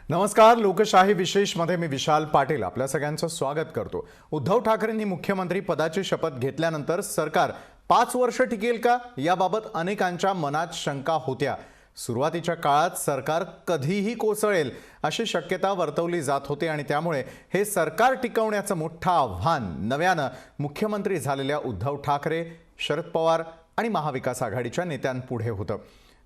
नमस्कार. लोकशाही विशेष मध्ये मी विशाल पाटील आपल्या सगळ्यांचं स्वागत करतो. उद्धव ठाकरेंनी मुख्यमंत्री पदाची शपथ घेतल्यानंतर सरकार 5 वर्ष टिकेल का याबाबत अनेकांच्या मनात शंका होत्या. सुरुवातीच्या काळात सरकार कधीही कोसळेल अशी शक्यता वर्तवली जात होती आणि त्यामुळे हे सरकार टिकवण्याचं मोठं आव्हान नव्यानं मुख्यमंत्री झालेल्या उद्धव ठाकरे, शरद पवार आणि महाविकास आघाडीच्या नेत्यांपुढे होतं.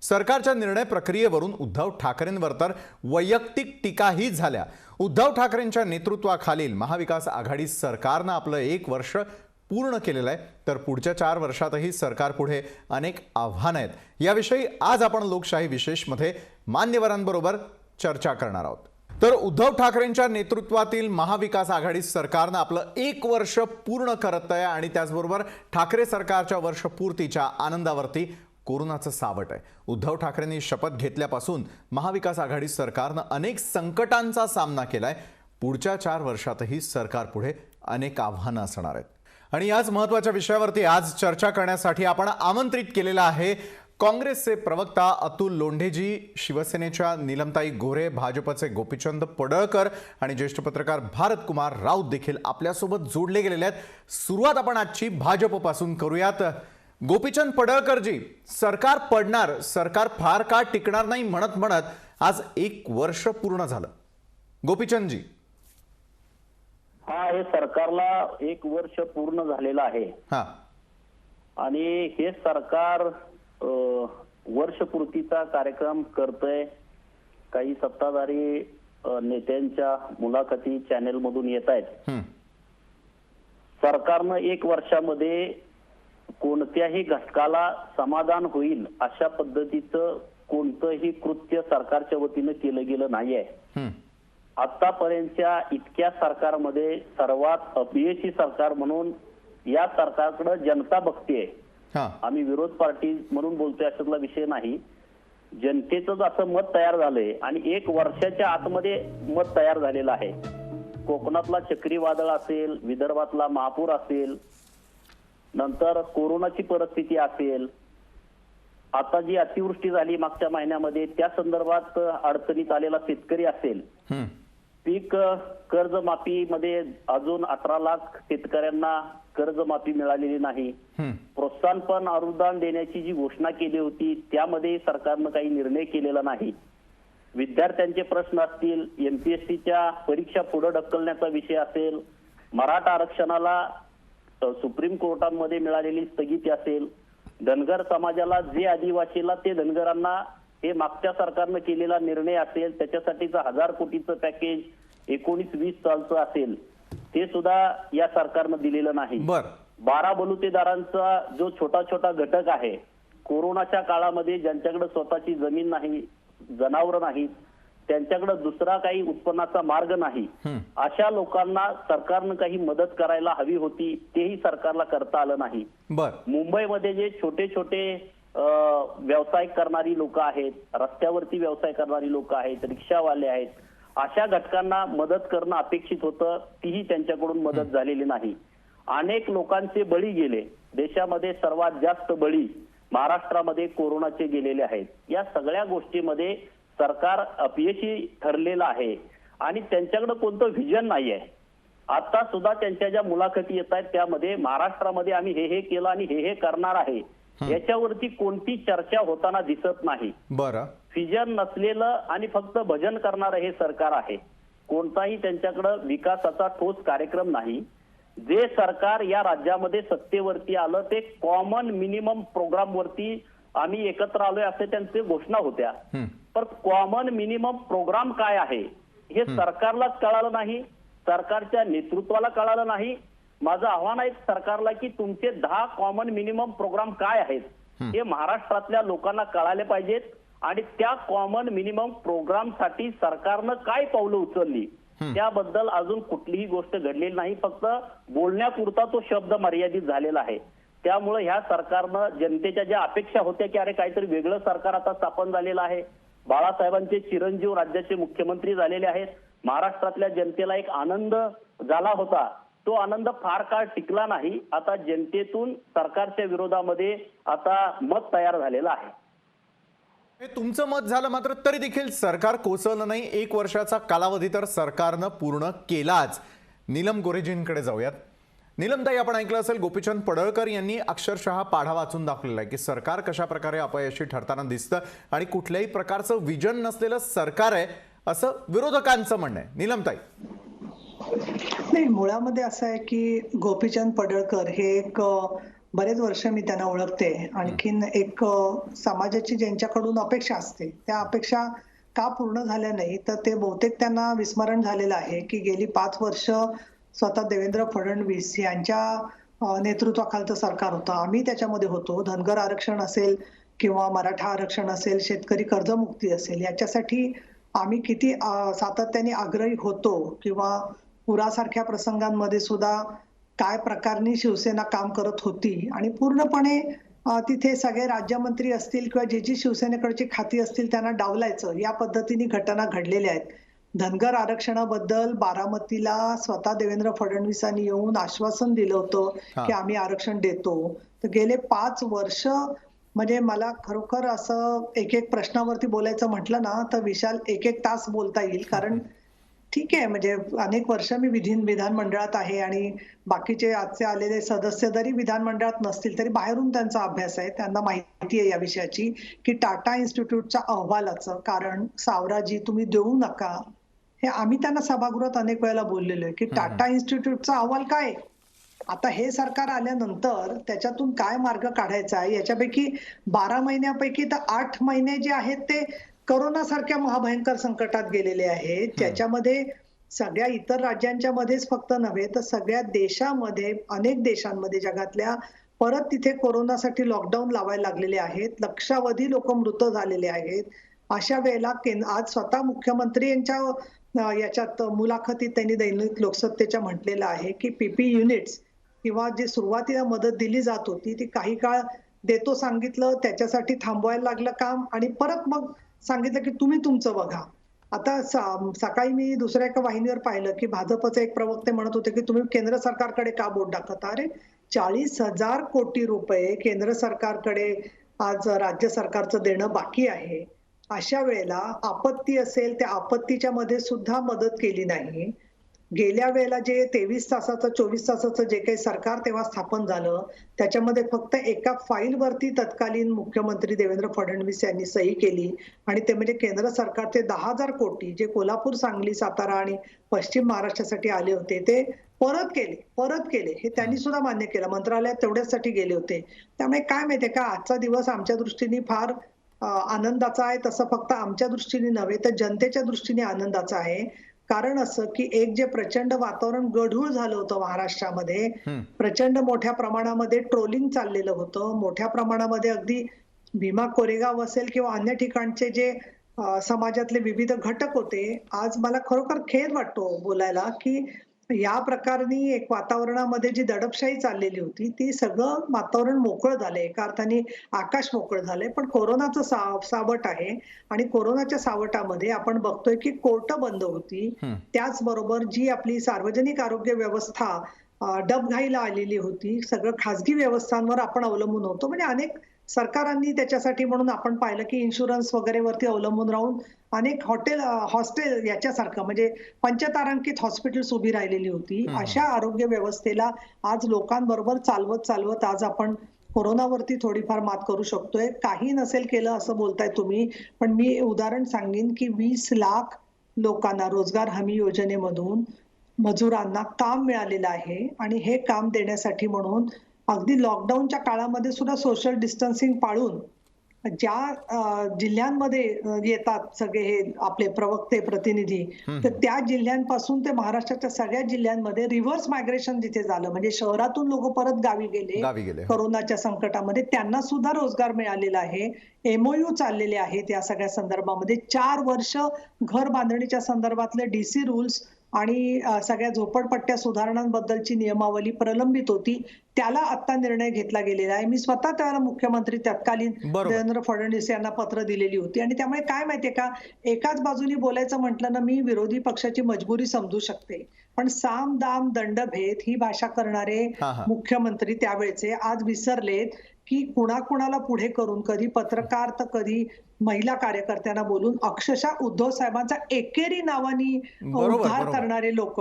सरकारच्या निर्णय प्रक्रियेवरून उद्धव ठाकरेंवर तर वैयक्तिक टीकाही झाल्या. उद्धव ठाकरेंच्या नेतृत्वाखालील महाविकास आघाडी सरकारनं आपलं 1 वर्ष पूर्ण केलेलं आहे, तर पुढच्या 4 वर्षातही सरकारपुढे अनेक आव्हानं आहेत. याविषयी आज आपण लोकशाही विशेषमध्ये मान्यवरांबरोबर चर्चा करणार आहोत. तर उद्धव ठाकरेंच्या नेतृत्वातील महाविकास आघाडी सरकारनं आपलं 1 वर्ष पूर्ण करत आहे आणि त्याचबरोबर ठाकरे सरकारच्या वर्षपूर्तीच्या आनंदावरती कोरोनाचं सावट आहे. उद्धव ठाकरेंनी शपथ घेतल्यापासून महाविकास आघाडी सरकारनं अनेक संकटांचा सामना केलाय. पुढच्या 4 वर्षातही सरकारपुढे अनेक आव्हानं असणार आहेत आणि याच महत्त्वाच्या विषयावरती आज चर्चा करण्यासाठी आपण आमंत्रित केलेला आहे काँग्रेसचे प्रवक्ता अतुल लोंढेजी, शिवसेनेच्या नीलमताई गोरे, भाजपचे गोपीचंद पडळकर आणि ज्येष्ठ पत्रकार भारत कुमार राऊत देखील आपल्यासोबत जोडले गेलेले आहेत. सुरुवात आपण आजची भाजपपासून करूयात. गोपीचंद पडळकरजी, सरकार पडणार, सरकार फार काळ टिकणार नाही म्हणत म्हणत आज 1 वर्ष पूर्ण झालं. गोपीचंदजी, हे सरकारला 1 वर्ष पूर्ण झालेलं आहे. आणि हे सरकार वर्षपूर्तीचा कार्यक्रम करतंय. काही सत्ताधारी नेत्यांच्या मुलाखती चॅनेल मधून येत आहेत. सरकारनं 1 वर्षामध्ये कोणत्याही घटकाला समाधान होईल अशा पद्धतीचं कोणतंही कृत्य सरकारच्या वतीनं केलं गेलं नाहीये. आतापर्यंतच्या इतक्या सरकारमध्ये सर्वात अपयशी सरकार म्हणून या सरकारकडे जनता बघतेय. आम्ही विरोध पार्टी म्हणून बोलतोय अशातला विषय नाही. जनतेचं असं मत तयार झालंय आणि 1 वर्षाच्या आतमध्ये मत तयार झालेलं आहे. कोकणातला चक्रीवादळ असेल, विदर्भातला महापूर असेल, नंतर कोरोनाची परिस्थिती असेल, आता जी अतिवृष्टी झाली मागच्या महिन्यामध्ये त्या संदर्भात अडचणीत आलेला शेतकरी असेल, पीक कर्जमाफीमध्ये अजून 18 लाख शेतकऱ्यांना कर्जमाफी मिळालेली नाही. प्रोत्साहनपर अनुदान देण्याची जी घोषणा केली होती त्यामध्ये सरकारनं काही निर्णय केलेला नाही. विद्यार्थ्यांचे प्रश्न असतील, एमपीएससीच्या परीक्षा पुढे ढकलण्याचा विषय असेल, मराठा आरक्षणाला सुप्रीम कोर्टामध्ये मिळालेली स्थगिती असेल, धनगर समाजाला जे आदिवासीला ते धनगरांना हे मागच्या सरकारनं केलेला निर्णय असेल, त्याच्यासाठीचं 1000 कोटीचं पॅकेज 19-20 सालचं असेल, ते सुद्धा या सरकारनं दिलेलं नाही. 12 बलुतेदारांचा जो छोटा छोटा घटक आहे, कोरोनाच्या काळामध्ये ज्यांच्याकडे स्वतःची जमीन नाही, जनावरं नाहीत, त्यांच्याकडे दुसरा काही उत्पन्नाचा मार्ग नाही, अशा लोकांना सरकारनं काही मदत करायला हवी होती, तेही सरकारला करता आलं नाही. मुंबईमध्ये जे छोटे छोटे व्यवसाय करणारी लोक आहेत, रस्त्यावरती व्यवसाय करणारी लोक आहेत, रिक्षावाले आहेत, अशा घटकांना मदत करणं अपेक्षित होतं, तीही त्यांच्याकडून मदत झालेली नाही. अनेक लोकांचे बळी गेले. देशामध्ये सर्वात जास्त बळी महाराष्ट्रामध्ये कोरोनाचे गेलेले आहेत. या सगळ्या गोष्टीमध्ये सरकार अपयशी ठरलेलं आहे आणि त्यांच्याकडे कोणतं व्हिजन नाहीये. आता सुद्धा त्यांच्या ज्या मुलाखती येत आहेत त्यामध्ये महाराष्ट्रामध्ये आम्ही हे केलं आणि हे करणार आहे याच्यावरती कोणती चर्चा होताना दिसत नाही. व्हिजन नसलेलं आणि फक्त भजन करणारं हे सरकार आहे. कोणताही त्यांच्याकडे विकासाचा ठोस कार्यक्रम नाही. जे सरकार या राज्यामध्ये सत्तेवरती आलं ते कॉमन मिनिमम प्रोग्राम वरती आम्ही एकत्र आलोय असे त्यांचे घोषणा होत्या. पण कॉमन मिनिमम प्रोग्राम काय आहे हे सरकारलाच कळालं नाही, सरकारच्या नेतृत्वाला कळालं नाही. माझं आव्हान आहे सरकारला की तुमचे 10 कॉमन मिनिमम प्रोग्राम काय आहेत हे महाराष्ट्रातल्या लोकांना कळाले पाहिजेत आणि त्या कॉमन मिनिमम प्रोग्राम साठी सरकारनं काय पावलं उचलली त्याबद्दल अजून कुठलीही गोष्ट घडलेली नाही. फक्त बोलण्यापुरता तो शब्द मर्यादित झालेला आहे. त्यामुळे ह्या सरकारनं जनतेच्या ज्या अपेक्षा होत्या की अरे काहीतरी वेगळं सरकार आता स्थापन झालेलं आहे, बाळासाहेबांचे चिरंजीव राज्याचे मुख्यमंत्री झालेले आहेत, महाराष्ट्रातल्या जनतेला एक आनंद झाला होता, तो आनंद फार काळ टिकला नाही. आता जनतेतून सरकारच्या विरोधामध्ये आता मत तयार झालेलं आहे. हे तुमचं मत झालं, मात्र तरी देखील सरकार कोसळलं नाही. 1 वर्षाचा कालावधी तर सरकारनं पूर्ण केलाच. नीलम गोरेजींकडे जाऊयात. नीलमताई, आपण ऐकलं असेल गोपीचंद पडळकर यांनी अक्षरशः पाढा वाचून दाखवलेला आहे की सरकार कशा प्रकारे अपयशी ठरताना दिसतं आणि कुठल्याही प्रकारचं विजन नसलेलं सरकार आहे असं विरोधकांचं म्हणणं आहे. नीलमताई, नाही, मुळामध्ये असं आहे की गोपीचंद पडळकर हे एक बरेच वर्ष मी त्यांना ओळखते. आणखीन एक समाजाची ज्यांच्याकडून अपेक्षा असते त्या अपेक्षा का पूर्ण झाल्या नाही, तर ते बहुतेक त्यांना विस्मरण झालेलं आहे की गेली 5 वर्ष स्वतः देवेंद्र फडणवीस यांच्या नेतृत्वाखालचं सरकार होतं. आम्ही त्याच्यामध्ये होतो. धनगर आरक्षण असेल किंवा मराठा आरक्षण असेल, शेतकरी कर्जमुक्ती असेल, याच्यासाठी आम्ही किती सातत्याने आग्रही होतो किंवा पुरासारख्या प्रसंगांमध्ये सुद्धा काय प्रकारनी शिवसेना काम करत होती आणि पूर्णपणे तिथे सगळे राज्यमंत्री असतील किंवा जी शिवसेनेकडची खाती असतील त्यांना डावलायचं, या पद्धतीने घटना घडलेल्या आहेत. धनगर आरक्षणाबद्दल बारामतीला स्वतः देवेंद्र फडणवीसांनी येऊन आश्वासन दिलं होतं की आम्ही आरक्षण देतो. तर गेले 5 वर्ष म्हणजे मला खरोखर असं एक प्रश्नावरती बोलायचं म्हटलं ना तर विशाल 1 तास बोलता येईल. कारण ठीक आहे, म्हणजे अनेक वर्ष मी विधानमंडळात आहे आणि बाकीचे आजचे आलेले सदस्य जरी विधानमंडळात नसतील तरी बाहेरून त्यांचा अभ्यास आहे, त्यांना माहिती आहे या विषयाची की टाटा इन्स्टिट्यूटच्या अहवालाचं कारण सावराजी तुम्ही देऊ नका, हे आम्ही त्यांना सभागृहात अनेक वेळेला बोललेलो आहे की टाटा इन्स्टिट्यूटचा अहवाल काय. आता हे सरकार आल्यानंतर त्याच्यातून काय मार्ग काढायचा आहे, याच्यापैकी 12 महिन्यापैकी तर 8 महिने जे आहेत ते कोरोना सारख्या महाभयंकर संकटात गेलेले आहेत. त्याच्यामध्ये सगळ्या इतर राज्यांच्या मध्येच फक्त नव्हे तर सगळ्या देशामध्ये, अनेक देशांमध्ये जगातल्या परत तिथे कोरोनासाठी लॉकडाऊन लावायला लागलेले आहेत. लक्षावधी लोक मृत झालेले आहेत. अशा वेळेला आज स्वतः मुख्यमंत्री यांच्या याच्यात मुलाखतीत त्यांनी दैनिक लोकसत्तेच्या म्हटलेलं आहे की पीपी युनिट्स किंवा जी सुरुवातीला मदत दिली जात होती ती काही काळ देतो सांगितलं, त्याच्यासाठी थांबवायला लागलं काम आणि परत मग सांगितलं की तुम्ही तुमचं बघा. आता सकाळी मी दुसऱ्या एका वाहिनीवर पाहिलं की भाजपचे एक प्रवक्ते म्हणत होते की तुम्ही केंद्र सरकारकडे का बोट दाखवता. अरे 40,000 कोटी रुपये केंद्र सरकारकडे आज राज्य सरकारचं देणं बाकी आहे. अशा वेळेला आपत्ती असेल त्या आपत्तीच्या मध्ये सुद्धा मदत केली नाही. गेल्या वेळेला जे 23 तासाचं 24 तासाचं जे काही सरकार तेव्हा स्थापन झालं त्याच्यामध्ये फक्त एका फाईलवरती तत्कालीन मुख्यमंत्री देवेंद्र फडणवीस यांनी सही केली आणि ते म्हणजे केंद्र सरकारचे 10,000 कोटी जे कोल्हापूर, सांगली, सातारा आणि पश्चिम महाराष्ट्रासाठी आले होते ते परत केले. हे त्यांनी सुद्धा मान्य केलं. मंत्रालयात तेवढ्यासाठी गेले होते. त्यामुळे काय माहितीये का, आजचा दिवस आमच्या दृष्टीने फार आनंदाचा आहे. तसं फक्त आमच्या दृष्टीने नव्हे तर जनतेच्या दृष्टीने आनंदाचा आहे. कारण असं की एक जे प्रचंड वातावरण गढूळ झालं होतं महाराष्ट्रामध्ये, प्रचंड मोठ्या प्रमाणामध्ये ट्रोलिंग चाललेलं होतं, मोठ्या प्रमाणामध्ये अगदी भीमा कोरेगाव असेल किंवा अन्य ठिकाणचे जे समाजातले विविध घटक होते, आज मला खरोखर खेद वाटतो बोलायला की या प्रकारनी एक वातावरणामध्ये जी दडपशाही चाललेली होती ती सगळं वातावरण मोकळं झालंय. एका अर्थाने आकाश मोकळं झालंय. पण कोरोनाचं सावट आहे आणि कोरोनाच्या सावटामध्ये आपण बघतोय की कोर्ट बंद होती. त्याचबरोबर जी आपली सार्वजनिक आरोग्य व्यवस्था डबघाईला आलेली होती, सगळं खासगी व्यवस्थांवर आपण अवलंबून होतो. म्हणजे अनेक सरकारांनी त्याच्यासाठी म्हणून आपण पाहिलं की इन्शुरन्स वगैरे वरती अवलंबून राहून अनेक हॉस्टेल याच्यासारखं म्हणजे पंचतारांकित हॉस्पिटल्स उभी राहिलेली होती. अशा आरोग्य व्यवस्थेला आज लोकांबरोबर चालवत आज आपण कोरोनावरती थोडीफार मात करू शकतोय. काही नसेल केलं असं बोलताय तुम्ही, पण मी उदाहरण सांगेन की 20 लाख लोकांना रोजगार हमी योजनेमधून मजुरांना काम मिळालेलं आहे आणि हे काम देण्यासाठी म्हणून अगदी लॉकडाऊनच्या काळामध्ये सुद्धा सोशल डिस्टन्सिंग पाळून ज्या जिल्ह्यांमध्ये येतात सगळे हे आपले प्रवक्ते प्रतिनिधी, तर त्या जिल्ह्यांपासून ते महाराष्ट्राच्या सगळ्या जिल्ह्यांमध्ये रिव्हर्स मायग्रेशन जिथे झालं, म्हणजे शहरातून लोक परत गावी गेले कोरोनाच्या संकटामध्ये, त्यांना सुद्धा रोजगार मिळालेला आहे. MOU चाललेले आहेत या सगळ्या संदर्भामध्ये. 4 वर्ष घर बांधणीच्या संदर्भातले DC रूल्स आणि सगळ्या झोपडपट्ट्या सुधारणांबद्दलची नियमावली प्रलंबित होती, त्याला आता निर्णय घेतला गेलेला आहे. मी स्वतः त्याला मुख्यमंत्री तत्कालीन देवेंद्र फडणवीस यांना पत्र दिलेली होती. आणि त्यामुळे काय माहितीये का, एकाच बाजूनी बोलायचं म्हटलं ना, मी विरोधी पक्षाची मजबुरी समजू शकते, पण साम दाम दंडभेद ही भाषा करणारे मुख्यमंत्री त्यावेळेचे आज विसरलेत की कुणाकुणाला पुढे करून, कधी पत्रकार तर कधी महिला कार्यकर्त्यांना बोलून अक्षरशः उद्धव साहेबांचा एकेरी नावानी उद्धार करणारे लोक,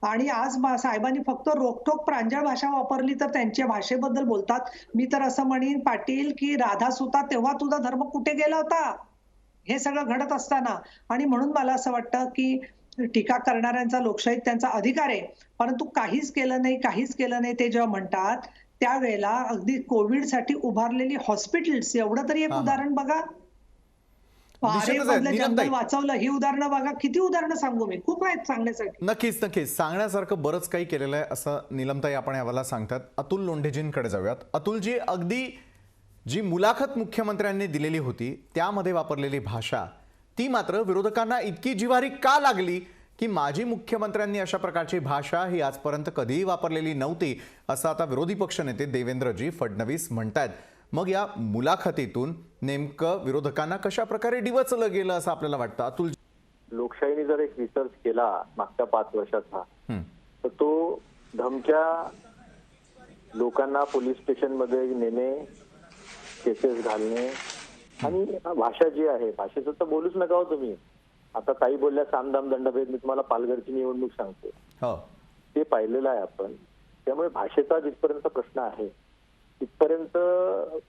आणि आज साहेबांनी फक्त रोखठोक प्रांजळ भाषा वापरली तर त्यांच्या भाषेबद्दल बोलतात. मी तर असं म्हणेन पाटील की राधा सुता तेव्हा तुझा धर्म कुठे गेला होता हे सगळं घडत असताना. आणि म्हणून मला असं वाटतं की टीका करणाऱ्यांचा लोकशाहीत त्यांचा अधिकार आहे, परंतु काहीच केलं नाही ते जेव्हा म्हणतात त्यावेळेला अगदी कोविडसाठी उभारलेली हॉस्पिटल्स एवढं तरी एक उदाहरण बघा. जंगल वाचवलं ही उदाहरणं बघा. किती उदाहरणं सांगू मी, खूप आहेत सांगण्यासाठी. नक्कीच सांगण्यासारखं बरंच काही केलेलं आहे असं नीलमताई आपण यावेळेला सांगतात. अतुल लोंढेजींकडे जाऊयात. अतुलजी, अगदी जी मुलाखत मुख्यमंत्र्यांनी दिलेली होती त्यामध्ये वापरलेली भाषा ती मात्र विरोधकांना इतकी जिव्हारी का लागली की माजी मुख्यमंत्र्यांनी अशा प्रकारची भाषा ही आजपर्यंत कधीही वापरलेली नव्हती असं आता विरोधी पक्षनेते देवेंद्रजी फडणवीस म्हणतात. मग या मुलाखतीतून नेमकं विरोधकांना कशा प्रकारे डिवचलं गेलं असं आपल्याला वाटतं? अतुल, लोकशाहीने जर एक रिसर्च केला मागच्या 5 वर्षाचा, तर तो धमक्या, लोकांना पोलीस स्टेशन मध्ये नेणे, केसेस घालणे आणि भाषा जी आहे, भाषेचं तर बोलूच नका हो तुम्ही. आता ताई बोलल्या सामदाम दंडभेद, मी तुम्हाला पालघरची निवडणूक सांगतो, ते पाहिलेलं आहे आपण. त्यामुळे भाषेचा जिथपर्यंत प्रश्न आहे तिथपर्यंत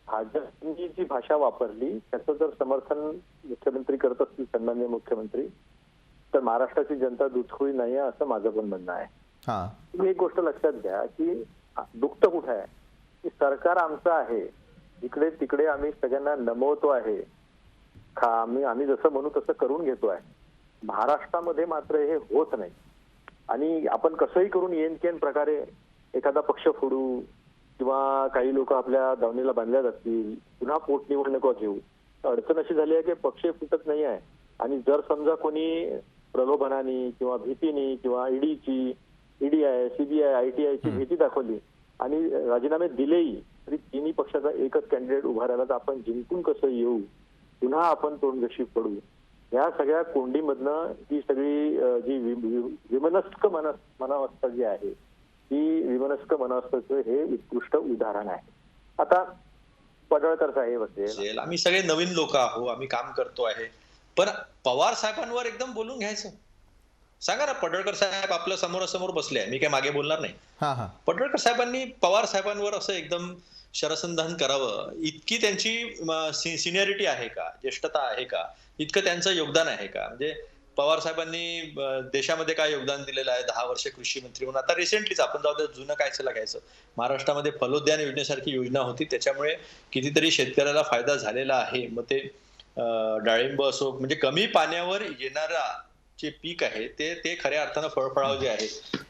भाजपनी जी भाषा वापरली त्याचं जर समर्थन मुख्यमंत्री करत असतील, सन्माननीय मुख्यमंत्री, तर महाराष्ट्राची जनता दुधखोरी नाही आहे असं माझं पण म्हणणं आहे. तुम्ही एक गोष्ट लक्षात घ्या की दुखतं कुठं आहे की सरकार आमचं आहे, इकडे तिकडे आम्ही सगळ्यांना नमवतो आहे, आम्ही जसं म्हणू तसं करून घेतो आहे. महाराष्ट्रामध्ये मात्र हे होत नाही. आणि आपण कसंही करून येन केन प्रकारे एखादा पक्ष फोडू किंवा काही लोक आपल्या दावणीला बांधल्या जातील, पुन्हा पोटनिवडणुका घेऊ. अडचण अशी झाली आहे की पक्ष फुटत नाही आहे. आणि जर समजा कोणी प्रलोभनाने किंवा भीतीने किंवा ईडी आहे, सीबीआय, ITI ची भीती दाखवली आणि राजीनामे दिलेही, तरी तिन्ही पक्षाचा एकच कॅन्डिडेट उभा राहिला तर आपण जिंकून कसं येऊ, पुन्हा आपण तोंडघशी पडू. या सगळ्या कोंडीमधनं ही सगळी जी विमनस्क मनावस्था जी आहे, ही विमनस्क मनावस्थेचं हे उत्कृष्ट उदाहरण आहे. आता पडळकर साहेब असेल, आम्ही सगळे नवीन लोक आहोत, आम्ही काम करतो आहे, पण पवार साहेबांवर एकदम बोलून घ्यायचं. सांगा ना, पडळकर साहेब आपल्या समोरासमोर बसले आहे, मी काय मागे बोलणार नाही. पडळकर साहेबांनी पवार साहेबांवर असं एकदम शरसंधान करावं, इतकी त्यांची सिनियरिटी आहे का, ज्येष्ठता आहे का, इतकं त्यांचं योगदान आहे का? म्हणजे पवार साहेबांनी देशामध्ये काय योगदान दिलेलं आहे, 10 वर्ष कृषी मंत्री म्हणून. आता रिसेंटलीच आपण जाऊ दे, जुनं काय चला घ्यायचं, महाराष्ट्रामध्ये फलोद्यान योजनेसारखी योजना होती, त्याच्यामुळे कितीतरी शेतकऱ्याला फायदा झालेला आहे. मग ते डाळिंब असो, म्हणजे कमी पाण्यावर येणारा जे पीक आहे ते खऱ्या अर्थानं फळफळाव जे आहे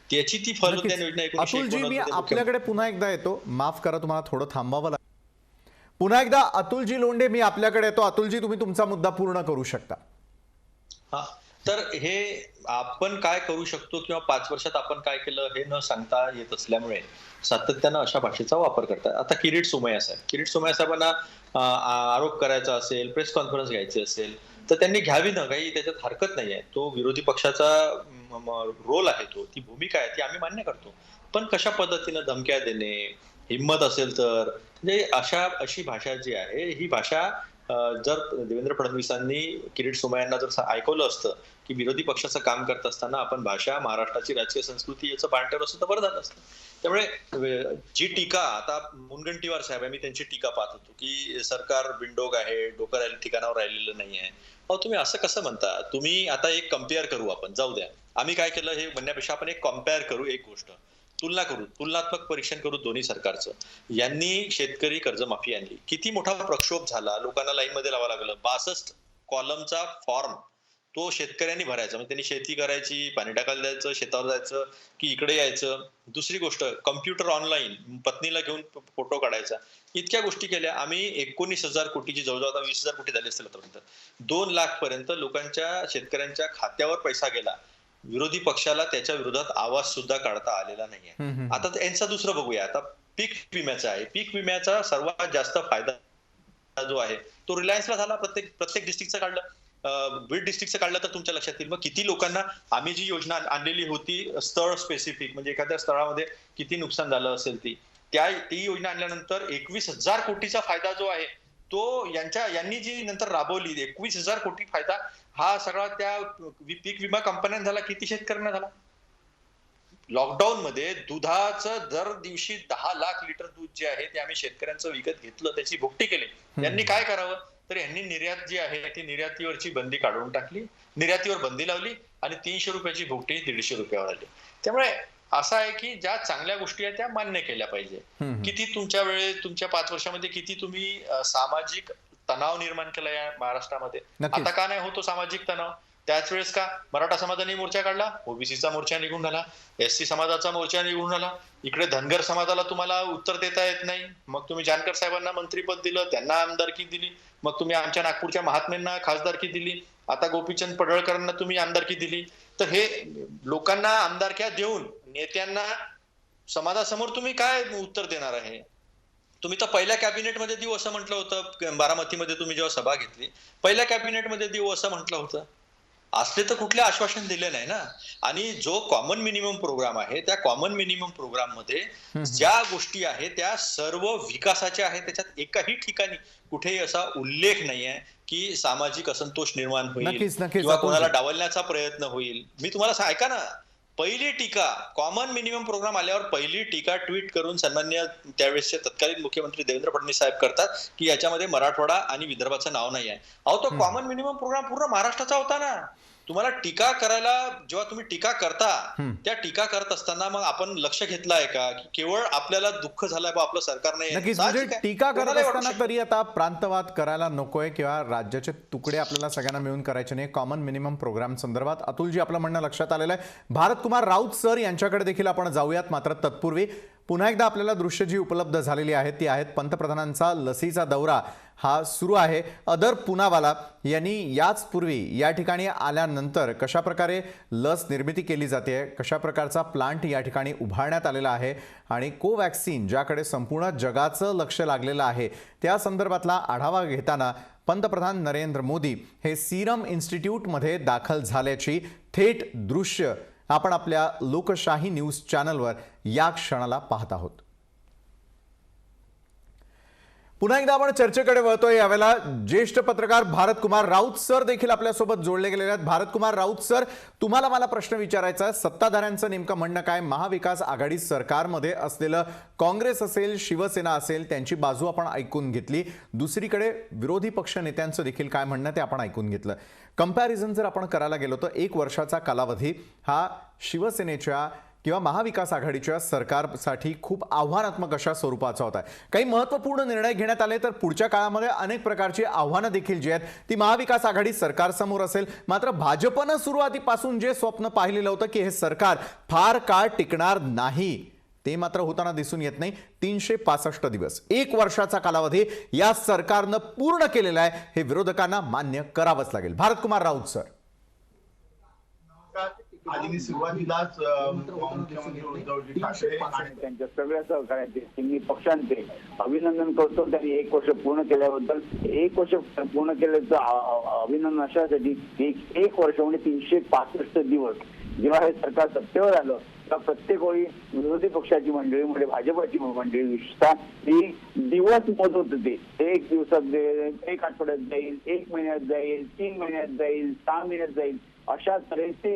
त्याची ती फलोद्यान योजना. अतुलजी, मी आपल्याकडे पुन्हा एकदा येतो, माफ करा तुम्हाला थोडं थांबावं लागेल. पुन्हा एकदा अतुलजी लोंढे, मी आपल्याकडे येतो. अतुलजी, तुम्ही तुमचा मुद्दा पूर्ण करू शकता. तर हे आपण काय करू शकतो किंवा 5 वर्षात आपण काय केलं हे न सांगता येत असल्यामुळे सातत्यानं अशा भाषेचा वापर करतात. आता किरीट सोमय्या साहेबांना आरोप करायचा असेल, प्रेस कॉन्फरन्स घ्यायची असेल तर त्यांनी घ्यावी ना, काही त्याच्यात हरकत नाहीये. तो विरोधी पक्षाचा रोल आहे, ती भूमिका आहे, ती आम्ही मान्य करतो. पण कशा पद्धतीनं धमक्या देणे, हिंमत असेल तर, म्हणजे अशी भाषा जी आहे, ही भाषा जर देवेंद्र फडणवीसांनी किरीट सोमय्यांना जर ऐकवलं असतं की विरोधी पक्षाचं काम करत असताना आपण भाषा, महाराष्ट्राची राजकीय संस्कृती याचं भान ठेवलं असतं तर बरं झालं असतं. त्यामुळे जी टीका आता मुनगंटीवार साहेब आहे, मी त्यांची टीका पाहत होतो की सरकार बिंडोग आहे, डोकं ठिकाणावर राहिलेलं नाहीये. अहो, तुम्ही असं कसं म्हणता? तुम्ही आता एक कम्पेअर करू, आपण जाऊ द्या, आम्ही काय केलं हे म्हणण्यापेक्षा आपण एक कम्पेअर करू, एक गोष्ट तुलना करू, तुलनात्मक परीक्षण करू दोन्ही सरकारचं. यांनी शेतकरी कर्जमाफी आणली, किती मोठा प्रक्षोभ झाला, लोकांना लाईन मध्ये लावावं लागलं. 62 कॉलमचा फॉर्म तो शेतकऱ्यांनी भरायचा, म्हणजे त्यांनी शेती करायची, पाणी टाकायला जायचं, शेतावर जायचं की इकडे यायचं. दुसरी गोष्ट, कम्प्युटर ऑनलाईन, पत्नीला घेऊन फोटो काढायचा. इतक्या गोष्टी केल्या. आम्ही 19,000 कोटीची जवळजवळ 20,000 कोटी झाले असतील आतापर्यंत. 2 लाख पर्यंत लोकांच्या, शेतकऱ्यांच्या खात्यावर पैसा गेला. विरोधी पक्षाला त्याच्या विरोधात आवाज सुद्धा काढता आलेला नाहीये. आता यांचा दुसरं बघूया. आता पीक विम्याचा आहे. पीक विम्याचा सर्वात जास्त फायदा जो आहे तो रिलायन्सला झाला. प्रत्येक डिस्ट्रिक्टचं काढलं, बीड डिस्ट्रिक्टचं काढलं तर तुमच्या लक्षात येईल. मग किती लोकांना आम्ही जी योजना आणलेली होती स्थळ स्पेसिफिक, म्हणजे एखाद्या स्थळामध्ये किती नुकसान झालं असेल ती योजना आणल्यानंतर 21,000 कोटीचा फायदा जो आहे तो यांनी जी नंतर राबवली 21,000 कोटी फायदा हा सगळा त्या पीक विमा कंपन्यांना झाला, किती शेतकऱ्यांना झाला? लॉकडाऊन मध्ये दुधाचं दर दिवशी 10 लाख लिटर दूध जे आहे ते आम्ही शेतकऱ्यांचं विकत घेतलं, त्याची भुकटी केली. यांनी काय करावं? तर यांनी निर्यात जी आहे ती निर्यातीवरची बंदी काढून टाकली, निर्यातीवर बंदी लावली आणि 300 रुपयाची भुकटी 150 रुपयावर आली. त्यामुळे असं आहे की ज्या चांगल्या गोष्टी आहेत त्या मान्य केल्या पाहिजे. किती तुमच्या 5 वर्षामध्ये किती तुम्ही सामाजिक तणाव निर्माण केला या महाराष्ट्रामध्ये. आता का नाही होतो सामाजिक तणाव? त्याच वेळेस का मराठा समाजाने मोर्चा काढला, ओबीसीचा मोर्चा निघून झाला, एससी समाजाचा मोर्चा निघून झाला, इकडे धनगर समाजाला तुम्हाला उत्तर देता येत नाही, मग तुम्ही जानकर साहेबांना मंत्रीपद दिलं, त्यांना आमदारकी दिली, मग तुम्ही आमच्या नागपूरच्या महात्म्यांना खासदारकी दिली, आता गोपीचंद पडळकरांना तुम्ही आमदारकी दिली. तर हे लोकांना आमदारक्या देऊन नेत्यांना समाजासमोर तुम्ही काय उत्तर देणार आहे? तुम्ही तर पहिल्या कॅबिनेटमध्ये देऊ असं म्हटलं होतं. बारामतीमध्ये तुम्ही जेव्हा सभा घेतली, पहिल्या कॅबिनेटमध्ये देऊ असं म्हटलं होतं. असले तर कुठले आश्वासन दिले नाही ना. आणि जो कॉमन मिनिमम प्रोग्राम आहे त्या कॉमन मिनिमम प्रोग्राम मध्ये ज्या गोष्टी आहेत त्या सर्व विकासाच्या आहेत. त्याच्यात एकाही ठिकाणी कुठेही असा उल्लेख नाहीये की सामाजिक असंतोष निर्माण होईल किंवा कोणाला डावलण्याचा प्रयत्न होईल. मी तुम्हाला ऐका ना, पहिली टीका कॉमन मिनिमम प्रोग्राम आल्यावर पहिली टीका ट्विट करून सन्माननीय त्यावेळेसचे तत्कालीन मुख्यमंत्री देवेंद्र फडणवीस साहेब करतात की याच्यामध्ये मराठवाडा आणि विदर्भाचं नाव नाही आहे. अहो, तो कॉमन मिनिमम प्रोग्राम पूर्ण महाराष्ट्राचा होता ना. तुम्हाला टीका करायला, जेव्हा तुम्ही टीका करता त्या टीका करत असताना मग आपण लक्ष घेतलं आहे का की केवळ आपल्याला दुःख झालंय बा आपलं सरकार नाही? नक्कीच, म्हणजे टीका करत असताना तरी आता प्रांतवाद करायला नकोय किंवा राज्याचे तुकडे आपल्याला सगळ्यांना मिळून करायचे नाही. कॉमन मिनिमम प्रोग्राम संदर्भात अतुलजी आपलं म्हणणं लक्षात आलेलं आहे. भारत कुमार राऊत सर यांच्याकडे देखील आपण जाऊयात. मात्र तत्पूर्वी पुन्हा एकदा आपल्याला दृश्य जी उपलब्ध झालेली आहेत ती आहेत पंतप्रधानांचा लसीचा दौरा हा सुरू आहे. अदर पुनावाला यांनी याच पूर्वी या ठिकाणी आल्यानंतर कशा प्रकारे लस निर्मिती केली जाते, कशा प्रकारचा प्लांट या ठिकाणी उभारण्यात आलेला आहे आणि कोवॅक्सिन ज्याकडे संपूर्ण जगाचं लक्ष लागलेलं आहे त्या संदर्भातला आढावा घेताना पंतप्रधान नरेंद्र मोदी हे सीरम इन्स्टिट्यूटमध्ये दाखल झाल्याची थेट दृश्य आपण आपल्या लोकशाही न्यूज चॅनलवर या क्षणाला पाहत आहोत. पुन्हा एकदा आपण चर्चेकडे वळतोय. यावेळेला ज्येष्ठ पत्रकार भारत कुमार राऊत सर देखील आपल्यासोबत जोडले गेलेले आहेत. भारत कुमार राऊत सर, तुम्हाला मला प्रश्न विचारायचा आहे. सत्ताधाऱ्यांचं नेमकं म्हणणं काय? महाविकास आघाडी सरकारमध्ये असलेलं काँग्रेस असेल, शिवसेना असेल, त्यांची बाजू आपण ऐकून घेतली. दुसरीकडे विरोधी पक्ष नेत्यांचं देखील काय म्हणणं ते आपण ऐकून घेतलं. कंपॅरिझन जर आपण करायला गेलो तर 1 वर्षाचा कालावधी हा शिवसेनेच्या किंवा महाविकास आघाडीच्या सरकारसाठी खूप आव्हानात्मक अशा स्वरूपाचा होता. काही महत्त्वपूर्ण निर्णय घेण्यात आले तर पुढच्या काळामध्ये अनेक प्रकारची आव्हानं देखील जी आहेत ती महाविकास आघाडी सरकारसमोर असेल. मात्र भाजपनं सुरुवातीपासून जे स्वप्न पाहिलेलं होतं की हे सरकार फार काळ टिकणार नाही ते मात्र होताना दिसून येत नाही. 365 दिवस 1 वर्षाचा कालावधी या सरकारनं पूर्ण केलेला आहे हे विरोधकांना मान्य करावंच लागेल. भारत कुमार राऊत सर. आधी मी सुरुवातीलाच मुख्यमंत्री उद्धवजी ठाकरे आणि त्यांच्या सगळ्या सहकार्यांचे तिन्ही पक्षांचे अभिनंदन करतो. त्यांनी 1 वर्ष पूर्ण केल्याबद्दल. 1 वर्ष पूर्ण केल्याचं अभिनंदन अशासाठी की 1 वर्ष म्हणजे 365 दिवस जेव्हा हे सरकार सत्तेवर आलं तेव्हा प्रत्येक वेळी विरोधी पक्षाची मंडळी म्हणजे भाजपची मंडळी विशेषतः ही दिवस मोजत होते. 1 दिवसात जाईल, 1 आठवड्यात जाईल, 1 महिन्यात जाईल, 3 महिन्यात जाईल, 6 महिन्यात जाईल, अशा तऱ्हेची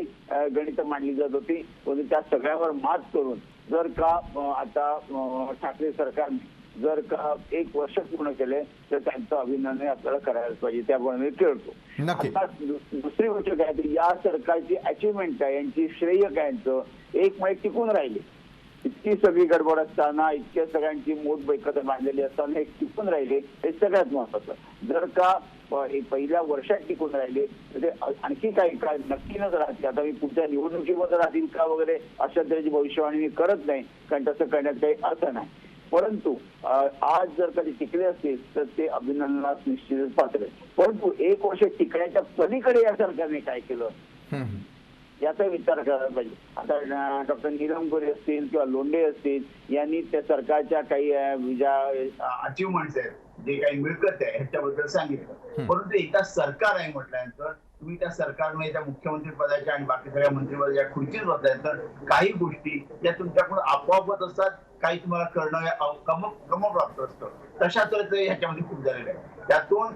गणित मांडली जात होती. त्या सगळ्यावर मात करून जर का आता ठाकरे सरकारने जर का 1 वर्ष पूर्ण केले तर त्यांचं अभिनंदन आपल्याला करायला पाहिजे. त्यामुळे खेळतो. आता दुसरी गोष्ट काय तर या सरकारची अचिव्हमेंट काय, यांची श्रेय काय, यांचं एक महिने टिकून राहिले. इतकी सगळी गडबड असताना, इतक्या सगळ्यांची मोठ बैठक बांधलेली असताना हे टिकून राहिले हे सगळ्यात महत्वाचं. जर का हे पहिल्या वर्षात टिकून राहिले तर ते आणखी काही काय नक्कीच राहतील. आता मी पुढच्या निवडणुकीमध्ये राहतील का वगैरे अशा तऱ्हेची भविष्यवाणी मी करत नाही, कारण तसं करण्यात काही अर्थ नाही. परंतु आज जर कधी टिकले असतील तर ते अभिनंदनास निश्चितच पात्र आहे. परंतु 1 वर्ष टिकण्याच्या पलीकडे या सरकारने काय केलं याचा विचार करायला पाहिजे. आता डॉक्टर नीलम गोरे असतील किंवा लोंढे असतील यांनी त्या सरकारच्या काही ज्या अचिव्हमेंट्स आहेत, जे काही मिळकत आहे ह्याच्याबद्दल सांगितलं. परंतु एकदा सरकार आहे म्हटल्यानंतर तुम्ही त्या सरकारमध्ये त्या मुख्यमंत्री पदाच्या आणि बाकी सगळ्या मंत्रिपदाच्या खुर्चीत बसलाय, तर काही गोष्टी या तुमच्याकडून आपोआपच असतात, काही तुम्हाला करणं क्रमप्राप्त असतं. तशा तऱ्हेचं ह्याच्यामध्ये खूप झालेलं आहे. त्यातून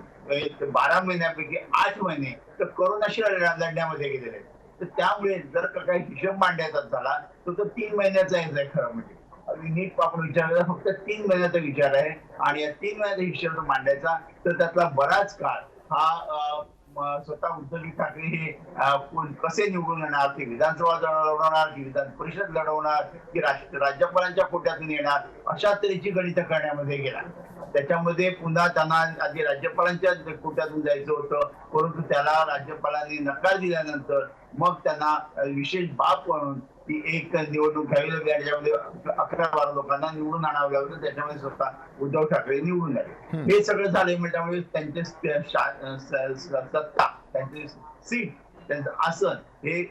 12 महिन्यापैकी 8 महिने तर कोरोनाशी लढण्यामध्ये गेलेले आहेत. तर त्यामुळे जर का काही हिशोब मांडायचा झाला तर 3 महिन्याचा आहे खरं म्हणजे. नीट आपण विचारलेला फक्त 3 महिन्याचा विचार आहे आणि या 3 महिन्याचा हिशोब मांडायचा तर त्यातला बराच काळ हा स्वतः उद्धवजी ठाकरे हे कसे निवडून येणार, ते विधानसभा लढवणार की विधान परिषद लढवणार की राज्यपालांच्या कोट्यातून येणार, अशा तऱ्हेची गणित करण्यामध्ये गेला. त्याच्यामध्ये पुन्हा त्यांना आधी राज्यपालांच्या कोट्यातून जायचं होतं, परंतु त्याला राज्यपालांनी नकार दिल्यानंतर मग त्यांना विशेष बाब म्हणून ती एक निवडणूक घ्यावी लागली आणि त्याच्यामध्ये 11-12 लोकांना निवडून आणावं लागलं. त्याच्यामध्ये स्वतः उद्धव ठाकरे निवडून आले. हे सगळं झाले म्हणजे त्यांचे सत्ता, त्यांचे सीट, त्यांचं आसन हे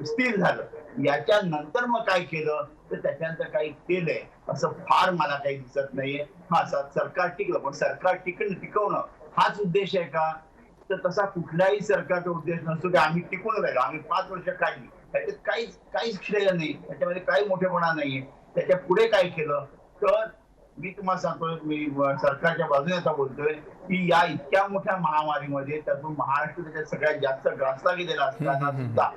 स्थिर झालं. याच्या नंतर मग काय केलं तर त्याच्यानंतर काही केलंय असं फार मला काही दिसत नाहीये. हा, सरकार टिकलं, पण सरकार टिकवणं हाच उद्देश आहे का? तर तसा कुठलाही सरकारचा उद्देश नसतो की आम्ही टिकून राहिलो, आम्ही 5 वर्ष काढली. त्याच्यात काहीच श्रेय नाही, त्याच्यामध्ये काही मोठेपणा नाहीये. त्याच्या पुढे काय केलं तर मी तुम्हाला सांगतोय, मी सरकारच्या बाजूने आता बोलतोय की या इतक्या मोठ्या महामारीमध्ये त्यातून महाराष्ट्र त्याच्यात सगळ्यात जास्त ग्रासला गेलेला असताना सुद्धा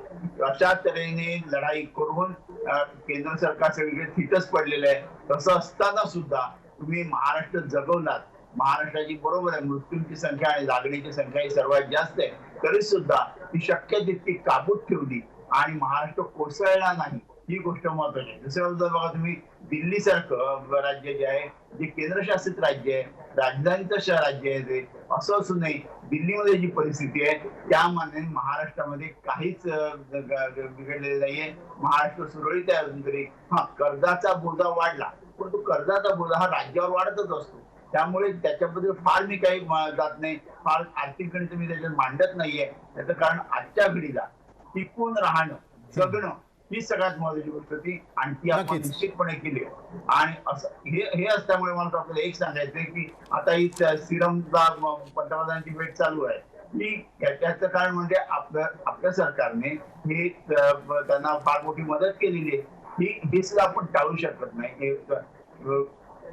अशा तऱ्हेने लढाई करून केंद्र सरकार सगळीकडे थिटच पडलेलं आहे. तसं असताना सुद्धा तुम्ही महाराष्ट्र जगवलात. महाराष्ट्राची बरोबर आहे मृत्यूंची संख्या आणि लागण्याची संख्या ही सर्वात जास्त आहे, तरी सुद्धा ती शक्य तितकी काबूत ठेवली आणि महाराष्ट्र कोसळला नाही, ही गोष्ट महत्वाची आहे. दुसरं बघा तुम्ही, दिल्ली सारखं राज्य जे आहे, जे केंद्रशासित राज्य आहे, राजधानीचं राज्य आहे, ते असं असून नाही दिल्लीमध्ये जी परिस्थिती आहे त्या मानाने महाराष्ट्रामध्ये काहीच बिघडलेलं नाहीये. महाराष्ट्र सुरळीत आहे अजून तरी. हा, कर्जाचा बोजा वाढला, परंतु कर्जाचा बोजा हा राज्यावर वाढतच असतो. त्यामुळे त्याच्याबद्दल फार मी काही जात नाही, फार आर्थिक गणित मी त्याच्यात मांडत नाहीये. त्याचं कारण आजच्या घडीला टिकून राहणं, जगणं ही सगळ्यात महत्वाची गोष्ट होती आणि ती आपण निश्चितपणे केली. आणि असं हे असल्यामुळे मला आपल्याला एक सांगायचंय की आता ही सिरमचा पंतप्रधानांची भेट चालू आहे, की त्याचं कारण म्हणजे आपल्या सरकारने हे त्यांना फार मोठी मदत केलेली आहे. ही सुद्धा आपण टाळू शकत नाही.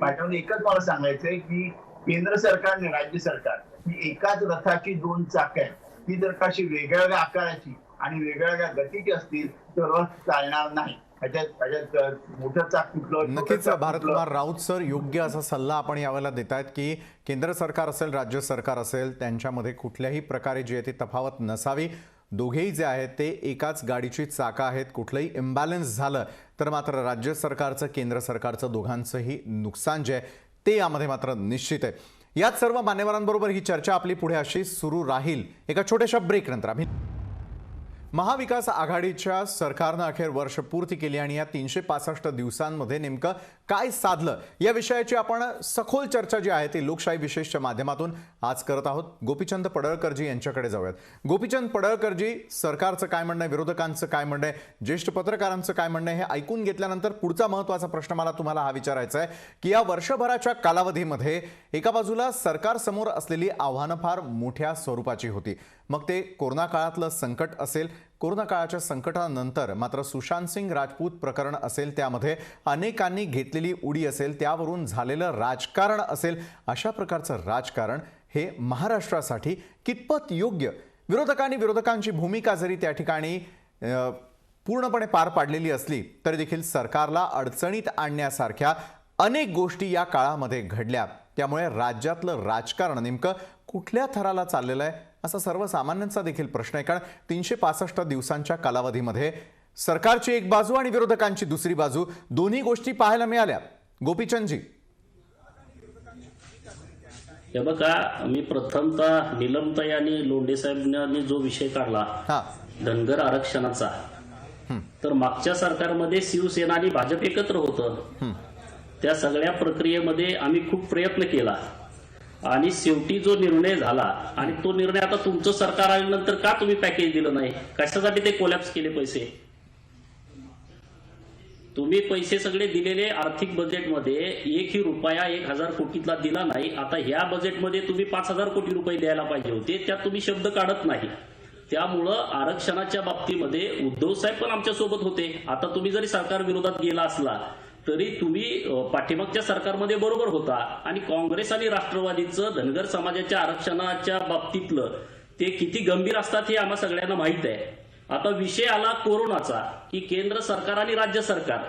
माझ्यामध्ये एकच मला सांगायचंय की केंद्र सरकार आणि राज्य सरकार ही एकाच रथाची 2 चाकं आहेत. ती जर का अशी वेगवेगळ्या आकाराची आणि वेगवेगळ्या गतीची असतील तर रथ चालणार नाही. त्याच्यात मोठं चाक कुठलं. नक्कीच भारतकुमार राऊत सर, योग्य असा सल्ला आपण यावेळेला देतायत की केंद्र सरकार असेल, राज्य सरकार असेल, त्यांच्यामध्ये कुठल्याही प्रकारे जी आहे ती तफावत नसावी. दोघेही जे आहेत ते एकाच गाडीची चाकं आहेत. कुठलंही इम्बॅलन्स झालं तर मात्र राज्य सरकारचं, केंद्र सरकारचं दोघांचंही नुकसान जे आहे ते यामध्ये मात्र निश्चित आहे. याच सर्व मान्यवरांबरोबर ही चर्चा आपली पुढे अशी सुरू राहील. एका छोट्याशा ब्रेक नंतर आम्ही महाविकास आघाडीच्या सरकारनं अखेर वर्ष पूर्ती केली आणि या 365 दिवसांमध्ये नेमकं काय साधलं या विषयाची आपण सखोल चर्चा जी आहे ती लोकशाही विशेषच्या माध्यमातून आज करत आहोत. गोपीचंद पडळकरजी यांच्याकडे जाऊयात. गोपीचंद पडळकरजी, सरकारचं काय म्हणणं आहे, विरोधकांचं काय म्हणणं आहे, ज्येष्ठ पत्रकारांचं काय म्हणणं आहे, हे ऐकून घेतल्यानंतर पुढचा महत्त्वाचा प्रश्न मला तुम्हाला हा विचारायचा आहे की या वर्षभराच्या कालावधीमध्ये एका बाजूला सरकारसमोर असलेली आव्हानं फार मोठ्या स्वरूपाची होती. मग ते कोरोना काळातलं संकट असेल, कोरोना काळाच्या संकटानंतर मात्र सुशांत सिंग राजपूत प्रकरण असेल, त्यामध्ये अनेकांनी घेतलेली उडी असेल, त्यावरून झालेलं राजकारण असेल, अशा प्रकारचं राजकारण हे महाराष्ट्रासाठी कितपत योग्य, विरोधकांची भूमिका जरी त्या ठिकाणी पूर्णपणे पार पाडलेली असली तरी देखील सरकारला अडचणीत आणण्यासारख्या अनेक गोष्टी या काळामध्ये घडल्या. त्यामुळे राज्यातलं राजकारण नेमकं कुठल्या थराला चाललेलं आहे असा सर्वसामान्यांचा देखील प्रश्न आहे. कारण 365 दिवसांच्या कालावधीमध्ये सरकारची एक बाजू आणि विरोधकांची दुसरी बाजू, दोन्ही गोष्टी पाहायला मिळाल्या. गोपीचंदजी, हे बघा, मी प्रथमतः निलमताई आणि लोंढे साहेबांनी जो विषय काढला धनगर आरक्षणाचा, तर मागच्या सरकारमध्ये शिवसेना आणि भाजप एकत्र होतं. त्या सगळ्या प्रक्रियेमध्ये आम्ही खूप प्रयत्न केला आणि शेवटी जो निर्णय झाला, आणि तो निर्णय आता तुमचं सरकार आल्यानंतर का तुम्ही पॅकेज दिलं नाही, कशासाठी ते कोलॅप्स केले पैसे? तुम्ही पैसे सगळे दिलेले आर्थिक बजेटमध्ये एकही रुपया 1000 कोटीतला दिला नाही. आता ह्या बजेटमध्ये तुम्ही 5000 कोटी रुपये द्यायला पाहिजे होते, त्यात तुम्ही शब्द काढत नाही. त्यामुळं आरक्षणाच्या बाबतीमध्ये उद्धव साहेब पण आमच्या सोबत होते. आता तुम्ही जरी सरकार विरोधात गेला असला तरी तुम्ही पाठीमागच्या सरकारमध्ये बरोबर होता. आणि काँग्रेस आणि राष्ट्रवादीचं धनगर समाजाच्या आरक्षणाच्या बाबतीतलं ते किती गंभीर असतात हे आम्हा सगळ्यांना माहित आहे. आता विषय आला कोरोनाचा, की केंद्र सरकार आणि राज्य सरकार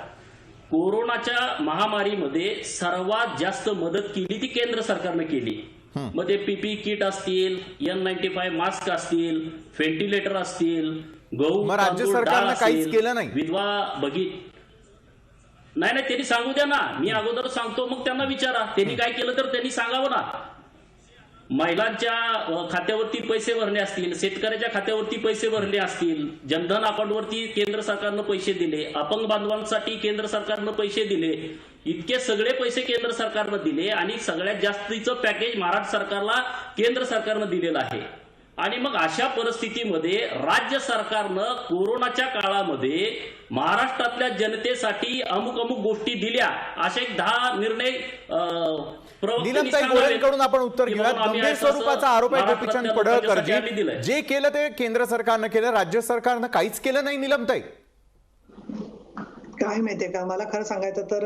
कोरोनाच्या महामारीमध्ये सर्वात जास्त मदत केली ती केंद्र सरकारनं केली. मग ते पीपी किट असतील, N95 मास्क असतील, व्हेंटिलेटर असतील, गहू मग राज्य तांदूळ, डाळ सरकारनं काहीच असेल, केलं नाही. विधवा नाही त्यांनी सांगू द्या ना, मी अगोदर सांगतो मग त्यांना विचारा त्यांनी काय केलं तर त्यांनी सांगावं ना. महिलांच्या खात्यावरती पैसे भरले असतील, शेतकऱ्याच्या खात्यावरती पैसे भरले असतील, जनधन अकाउंटवरती केंद्र सरकारनं पैसे दिले, अपंग बांधवांसाठी केंद्र सरकारनं पैसे दिले, इतके सगळे पैसे केंद्र सरकारनं दिले आणि सगळ्यात जास्तीचं पॅकेज महाराष्ट्र सरकारला केंद्र सरकारनं दिलेलं आहे. आणि मग अशा परिस्थितीमध्ये राज्य सरकारनं कोरोनाच्या काळामध्ये महाराष्ट्रातल्या जनतेसाठी अमुक अमुक गोष्टी दिल्या, असे एक 10 निर्णय नीलमताई गोरेंकडून आपण उत्तर घेऊया. गंभीर स्वरूपाचा आरोप आहे गोपीचंद पडळकरजी, जे केलं ते केंद्र सरकारनं केलं, राज्य सरकारनं काहीच केलं नाही. नीलमताई काय माहितीये का, मला खरं सांगायचं तर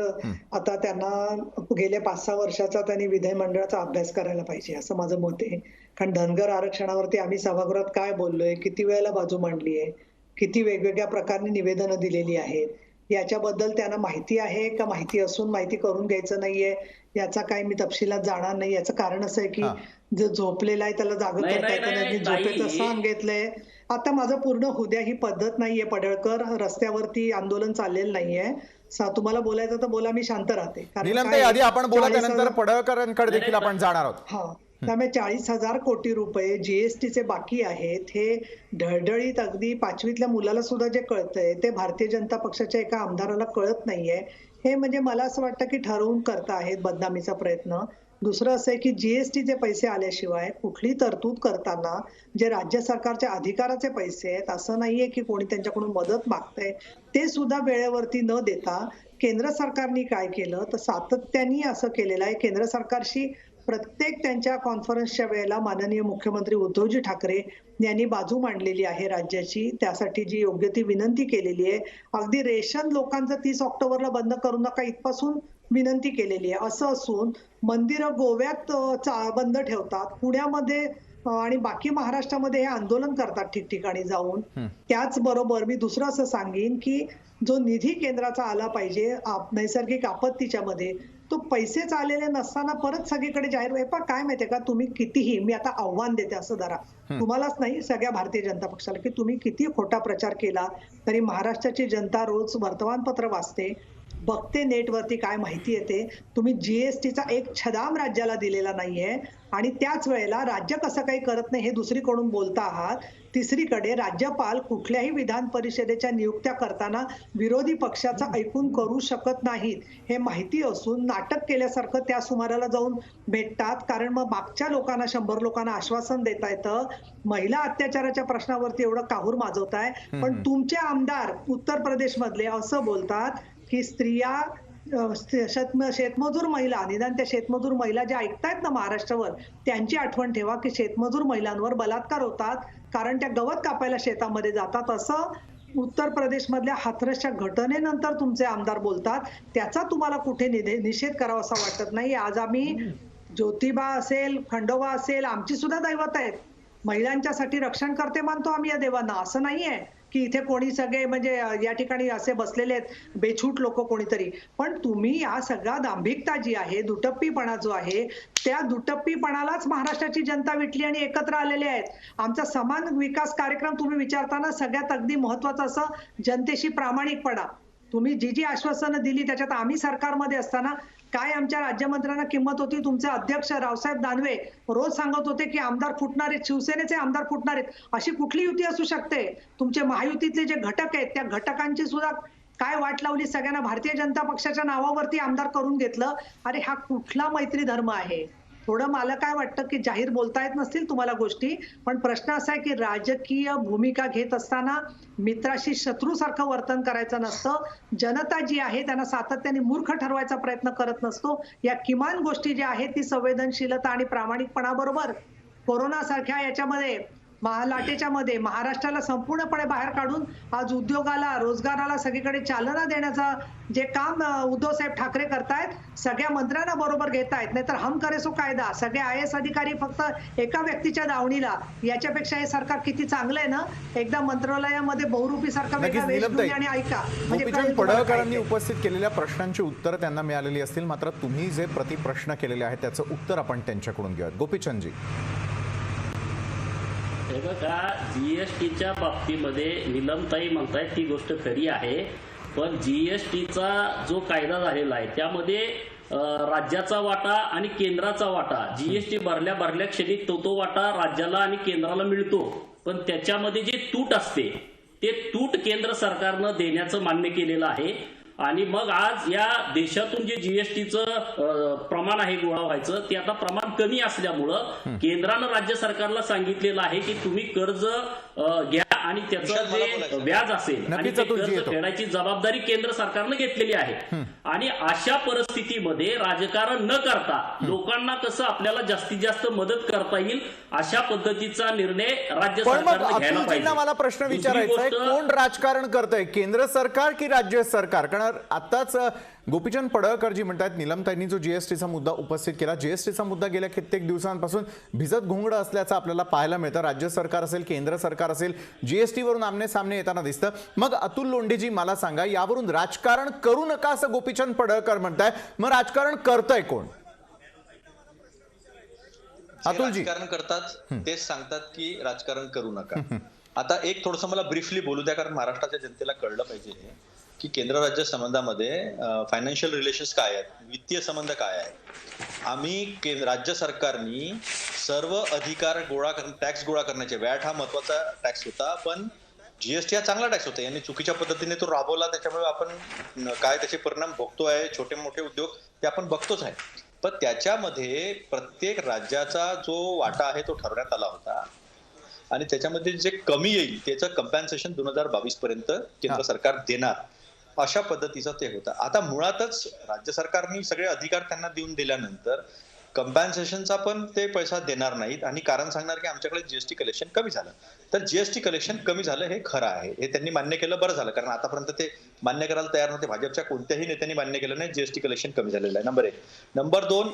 आता त्यांना गेल्या 5-6 वर्षाचा त्यांनी विधिमंडळाचा अभ्यास करायला पाहिजे असं माझं मत आहे. कारण धनगर आरक्षणावरती आम्ही सभागृहात काय बोललोय, किती वेळेला बाजू मांडली आहे, किती वेगवेगळ्या प्रकारने निवेदनं दिलेली आहेत, याच्याबद्दल त्यांना माहिती आहे का, माहिती असून माहिती करून घ्यायचं नाहीये याचा काय मी तपशिलात जाणार नाही. याचं कारण असं आहे की जो झोपलेला आहे त्याला जागं करता येतं नाही, झोपेचं सांगितलंय. आता माझं पूर्ण हुद्या ही पद्धत नाहीये पडळकर, रस्त्यावरती आंदोलन चाललेलं नाहीये. तुम्हाला बोलायचं तर बोला, मी शांत राहते. नीलमताई आधी आपण बोला, त्यानंतर पडळकरांकडे देखील आपण जाणार आहोत. हा, त्यामुळे 40,000 कोटी रुपये जीएसटीचे बाकी आहेत. हे ढळढळीत अगदी 5वीतल्या मुलाला सुद्धा जे कळतंय ते भारतीय जनता पक्षाच्या एका आमदाराला कळत नाहीये. हे म्हणजे मला असं वाटतं की ठरवून करता आहेत बदनामीचा प्रयत्न. दुसरं असं आहे की जीएसटीचे पैसे आल्याशिवाय कुठली तरतूद करताना जे राज्य सरकारच्या अधिकाराचे पैसे आहेत, असं नाहीये की कोणी त्यांच्याकडून मदत मागतंय, ते सुद्धा वेळेवरती न देता केंद्र सरकारने काय केलं तर सातत्याने असं केलेलं आहे. केंद्र सरकारशी प्रत्येक त्यांच्या कॉन्फरन्सच्या वेळेला माननीय मुख्यमंत्री उद्धवजी ठाकरे यांनी बाजू मांडलेली आहे राज्याची. त्यासाठी जी योग्य ती विनंती केलेली आहे. अगदी रेशन लोकांचं 30 ऑक्टोबरला बंद करू नका इथपासून विनंती केलेली आहे. असं असून मंदिरं गोव्यात बंद ठेवतात, पुण्यामध्ये आणि बाकी महाराष्ट्रामध्ये हे आंदोलन करतात ठिकठिकाणी जाऊन. त्याचबरोबर मी दुसरं असं सांगेन की जो निधी केंद्राचा आला पाहिजे नैसर्गिक आपत्तीच्या मध्ये, तो पैसेच आलेले नसताना परत सगळीकडे जाहीर काय माहितीये का, तुम्ही कितीही, मी आता आव्हान देते असं जरा तुम्हालाच नाही सगळ्या भारतीय जनता पक्षाला, की तुम्ही किती खोटा प्रचार केला तरी महाराष्ट्राची जनता रोज वर्तमानपत्र वाचते, बघते नेटवरती काय माहिती येते. तुम्ही जीएसटीचा एक छदाम राज्याला दिलेला नाहीये आणि त्याच वेळेला राज्य कसं काही करत नाही हे दुसरीकडून बोलता आहात. तिसरीकडे राज्यपाल कुठल्याही विधान परिषदेच्या नियुक्त्या करताना विरोधी पक्षाचं ऐकून करू शकत नाहीत हे माहिती असून नाटक केल्यासारखं त्या सुमाराला जाऊन भेटतात. कारण मग मागच्या लोकांना 100 लोकांना आश्वासन देता येतं, महिला अत्याचाराच्या प्रश्नावरती एवढं काहूर माजवताय, पण तुमचे आमदार उत्तर प्रदेश मधले असं बोलतात की स्त्रिया शेतमजूर महिला, निदान त्या शेतमजूर महिला ज्या ऐकतायत ना महाराष्ट्रावर, त्यांची आठवण ठेवा की शेतमजूर महिलांवर बलात्कार होतात कारण त्या गवत कापायला शेतामध्ये जातात. असं उत्तर प्रदेश मधल्या हाथरसच्या घटनेनंतर तुमचे आमदार बोलतात. त्याचा तुम्हाला कुठे निषेध करावा असा वाटत नाही. आज आम्ही ज्योतिबा असेल, खंडोबा असेल, आमची सुद्धा दैवत आहेत, महिलांच्यासाठी रक्षण करते मानतो आम्ही या देवांना. असं नाहीये की इथे कोणी सगळे म्हणजे या ठिकाणी असे बसलेले आहेत बेछूट लोक कोणीतरी. पण तुम्ही या सगळा दांभिकता जी आहे, दुटप्पीपणा जो आहे, त्या दुटप्पीपणालाच महाराष्ट्राची जनता विटली आणि एकत्र आलेले आहेत. आमचा समान विकास कार्यक्रम तुम्ही विचारताना सगळ्यात अगदी महत्वाचं असं जनतेशी प्रामाणिकपणा. तुम्ही जी जी आश्वासनं दिली त्याच्यात आम्ही सरकारमध्ये असताना काय आमच्या राज्यमंत्र्यांना किंमत होती. तुमचे अध्यक्ष रावसाहेब दानवे रोज सांगत होते की आमदार फुटणार आहेत, शिवसेनेचे आमदार फुटणार आहेत. अशी कुठली युती असू शकते? तुमचे महायुतीतले जे घटक आहेत त्या घटकांची सुद्धा काय वाट लावली, सगळ्यांना भारतीय जनता पक्षाच्या नावावरती आमदार करून घेतलं. अरे हा कुठला मैत्री धर्म आहे? थोडं मला काय वाटतं की जाहीर बोलता येत नसतील तुम्हाला गोष्टी, पण प्रश्न असा आहे की राजकीय भूमिका घेत असताना मित्राशी शत्रूसारखं वर्तन करायचं नसतं. जनता जी आहे त्यांना सातत्याने मूर्ख ठरवायचा प्रयत्न करत नसतो. या किमान गोष्टी ज्या आहेत ती संवेदनशीलता आणि प्रामाणिकपणाबरोबर कोरोना सारख्या याच्यामध्ये लाटेच्या मध्ये महाराष्ट्राला संपूर्णपणे बाहेर काढून आज उद्योगाला, रोजगाराला सगळीकडे चालना देण्याचं जे काम उद्धव साहेब ठाकरे करतायत, सगळ्या मंत्र्यांना बरोबर घेतायत. नाहीतर हम करे सो कायदा, सगळे IAS अधिकारी फक्त एका व्यक्तीच्या दावणीला. याच्यापेक्षा हे सरकार किती चांगलं आहे ना. एकदा मंत्रालयामध्ये बहुरूपी सारखा वेगळा वेश घेऊन आणि ऐका, म्हणजे गोपीचंद पडळकरांनी उपस्थित केलेल्या प्रश्नांची उत्तर त्यांना मिळालेली असतील, मात्र तुम्ही जे प्रतिप्रश्न केलेले आहेत त्याचं उत्तर आपण त्यांच्याकडून घेऊयात. गोपीचंदजी, हे बघा, जीएसटीच्या बाबतीमध्ये निलमताई म्हणतायत ती गोष्ट खरी आहे, पण जीएसटीचा जो कायदा झालेला आहे त्यामध्ये राज्याचा वाटा आणि केंद्राचा वाटा, जीएसटी भरल्या क्षणी तो वाटा राज्याला आणि केंद्राला मिळतो, पण त्याच्यामध्ये जे तूट असते ते तूट केंद्र सरकारनं देण्याचं मान्य केलेलं आहे. आणि मग आज या देशातून जे जीएसटीचं प्रमाण आहे गोळा व्हायचं, ते आता प्रमाण कमी असल्यामुळं केंद्रानं राज्य सरकारला सांगितलेलं आहे की तुम्ही कर्ज घ्या आणि त्याचं जे व्याज असेल आणि ते कर्ज फेडायची जबाबदारी केंद्र सरकारनं घेतलेली आहे. आणि अशा परिस्थितीमध्ये राजकारण न करता लोकांना कसं आपल्याला जास्तीत जास्त मदत करता येईल अशा पद्धतीचा निर्णय राज्य सरकारनं घ्यायला पाहिजे. मला प्रश्न विचारायचा आहे, कोण राजकारण करतंय, केंद्र सरकार की राज्य सरकार? कारण आताच गोपीचंद पडळकरजी म्हणतात निलमताईंनी जो जीएसटीचा मुद्दा उपस्थित केला, जीएसटीचा मुद्दा गेल्या कित्येक दिवसांपासून भिजत घोंगडं असल्याचं आपल्याला पाहायला मिळतं. राज्य सरकार असेल, केंद्र सरकार असेल, जीएसटी वरून आमने सामने येताना दिसतं. मग अतुल लोंढेजी मला सांगा, यावरून राजकारण करू नका असं गोपीचंद पडळकर म्हणताय, मग राजकारण करतंय कोण? अतुलजी, राजकारण करतात तेच सांगतात की राजकारण करू नका. आता एक थोडंसं मला ब्रीफली बोलू द्या, कारण महाराष्ट्राच्या जनतेला कळलं पाहिजे की केंद्र राज्य संबंधामध्ये फायनान्शियल रिलेशन्स काय आहेत, वित्तीय संबंध काय आहेत. आम्ही राज्य सरकारनी सर्व अधिकार टॅक्स गोळा करण्याचे, वॅट हा महत्वाचा टॅक्स होता, पण जीएसटी हा चांगला टॅक्स होता. यांनी चुकीच्या पद्धतीने तो राबवला, त्याच्यामुळे आपण काय त्याचे परिणाम भोगतोय, छोटे मोठे उद्योग ते आपण बघतोच आहे. पण त्याच्यामध्ये प्रत्येक राज्याचा जो वाटा आहे तो ठरवण्यात आला होता आणि त्याच्यामध्ये जे कमी येईल त्याचं कंपन्सेशन 2022 पर्यंत केंद्र सरकार देणार, अशा पद्धतीचं ते होतं. आता मुळातच राज्य सरकारने सगळे अधिकार त्यांना देऊन दिल्यानंतर कंपन्सेशनचा पण ते पैसा देणार नाहीत आणि कारण सांगणार की आमच्याकडे जीएसटी कलेक्शन कमी झालं. तर जीएसटी कलेक्शन कमी झालं हे खरं आहे, हे त्यांनी मान्य केलं, बरं झालं, कारण आतापर्यंत ते मान्य करायला तयार नव्हते. भाजपच्या कोणत्याही नेत्यांनी मान्य केलं नाही जीएसटी कलेक्शन कमी झालेलं आहे. नंबर 1. नंबर 2,